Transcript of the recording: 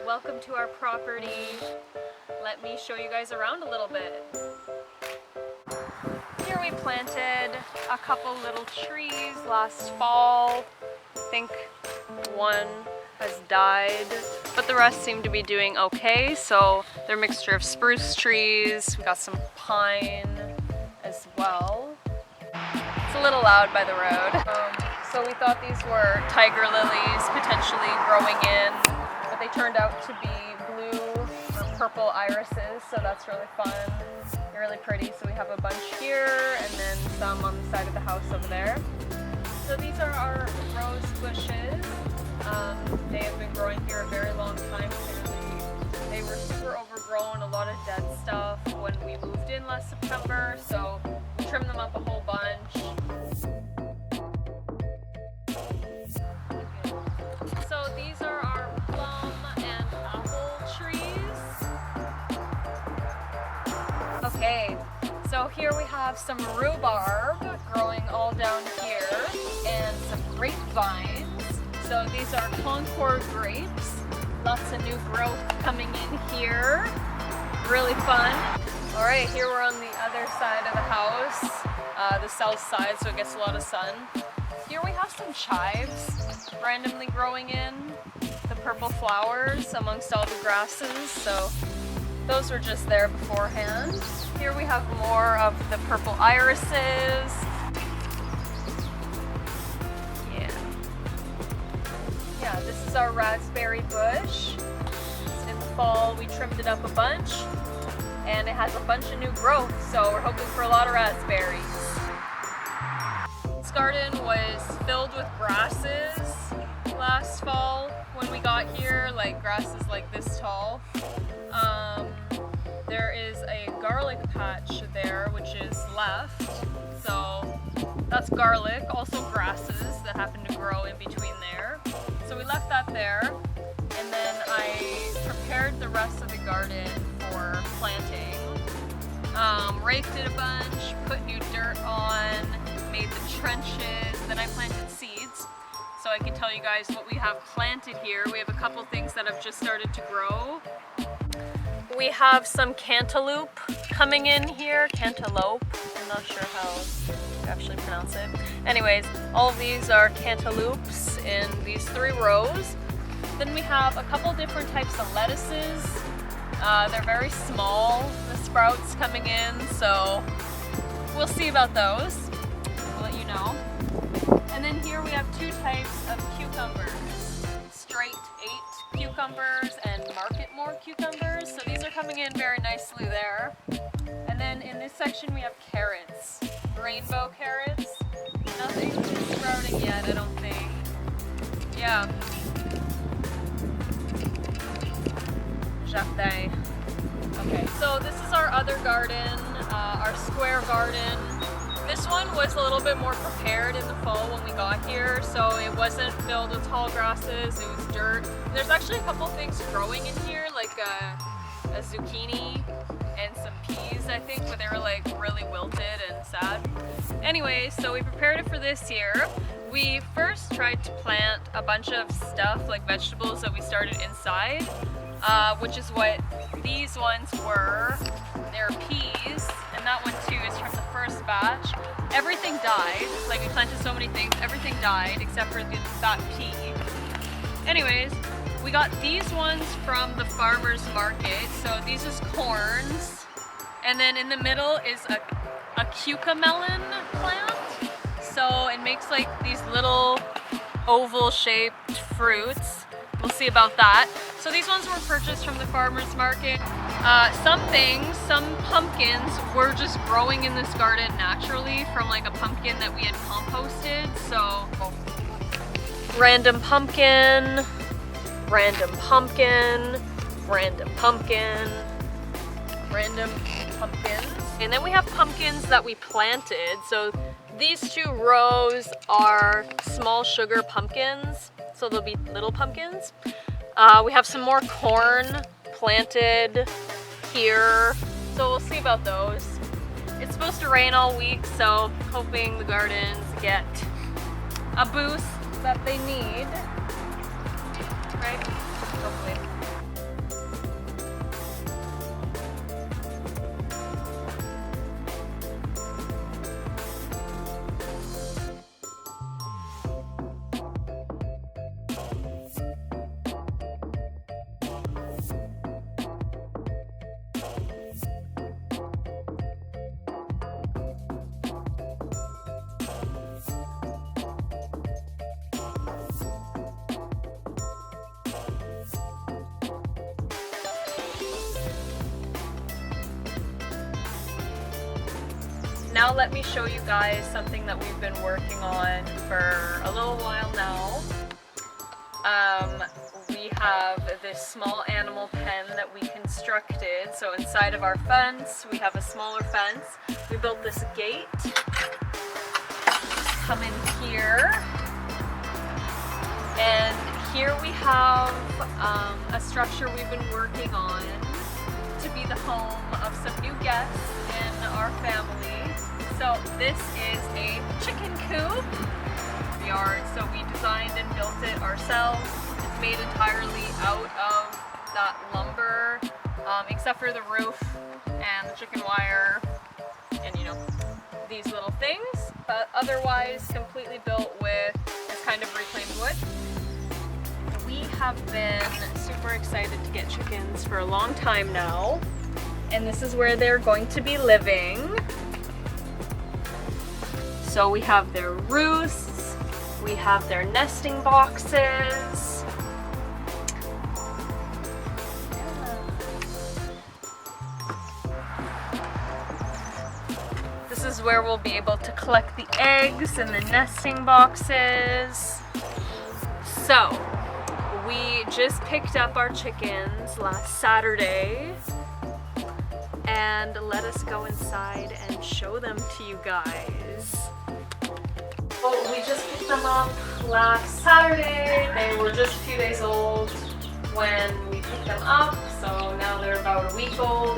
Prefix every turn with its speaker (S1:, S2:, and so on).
S1: welcome to our property. Let me show you guys around a little bit. Here we planted a couple little trees last fall. I think one has died, but the rest seem to be doing okay. So they're a mixture of spruce trees. We got some pine as well. It's a little loud by the road. So we thought these were tiger lilies potentially growing in, but they turned out to be blue or purple irises, so that's really fun. They're really pretty. So we have a bunch here and then some on the side of the house over there. So these are our rose bushes. They have been growing here a very long time. They were super overgrown, a lot of dead stuff when we moved in last September, so we trimmed them up a whole bunch. So these are our plum and apple trees. Okay, so here we have some rhubarb growing all down here and some grapevines. So these are Concord grapes. Lots of new growth coming in here. Really fun. All right, here we're on the other side of the house, the south side, so it gets a lot of sun. Here we have some chives randomly growing in, the purple flowers amongst all the grasses, so those were just there beforehand. Here we have more of the purple irises. Yeah, this is our raspberry bush. In the fall we trimmed it up a bunch and it has a bunch of new growth, so we're hoping for a lot of raspberries. This garden was filled with grasses last fall when we got here, like grasses like this tall. There is a garlic patch there which is left, so that's garlic, also grasses that happen to grow in between there. So we left that there, and then I prepared the rest of the garden for planting. Raked it a bunch, put new dirt on, made the trenches, then I planted seeds. So I can tell you guys what we have planted here. We have a couple things that have just started to grow. We have some cantaloupe coming in here, cantaloupe. I'm not sure how to actually pronounce it. Anyways, all of these are cantaloupes in these 3 rows. Then we have a couple different types of lettuces. They're very small, the sprouts coming in, so we'll see about those. I'll let you know. And then here we have 2 types of cucumbers. Straight 8 cucumbers and Marketmore cucumbers. So these are coming in very nicely there. And then in this section we have carrots. Rainbow carrots. Nothing sprouting yet, I don't think. Yeah. Jardin. Okay, so this is our other garden, our square garden. This one was a little bit more prepared in the fall when we got here, so it wasn't filled with tall grasses, it was dirt. There's actually a couple things growing in here, like a zucchini and some peas, I think, but they were like really wilted and sad. Anyway, so we prepared it for this year. We first tried to plant a bunch of stuff, like vegetables that we started inside, which is what these ones were. They're peas, and that one too is from the first batch. Everything died, like we planted so many things, everything died except for that pea. Anyways, we got these ones from the farmer's market. So these is corns, and then in the middle is a cucamelon plant. So it makes like these little oval shaped fruits. We'll see about that. So these ones were purchased from the farmer's market. Some pumpkins were just growing in this garden naturally from like a pumpkin that we had composted. So random pumpkin, random pumpkin, random pumpkin, random pumpkins. And then we have pumpkins that we planted. So these 2 rows are small sugar pumpkins. So they'll be little pumpkins. We have some more corn planted here. So we'll see about those. It's supposed to rain all week, so hoping the gardens get a boost that they need. Right? Hopefully. now let me show you guys something that we've been working on for a little while now. We have this small animal pen that we constructed. So inside of our fence, we have a smaller fence. We built this gate. Come in here. And here we have a structure we've been working on to be the home of some new guests in our family. So this is a chicken coop yard. So we designed and built it ourselves. It's made entirely out of that lumber, except for the roof and the chicken wire and, you know, these little things. But otherwise completely built with this kind of reclaimed wood. We have been super excited to get chickens for a long time now. And this is where they're going to be living. So we have their roosts, we have their nesting boxes. This is where we'll be able to collect the eggs in the nesting boxes. So, we just picked up our chickens last Saturday. And let us go inside and show them to you guys. Well, we just picked them up last Saturday. They were just a few days old when we picked them up, so now they're about a week old.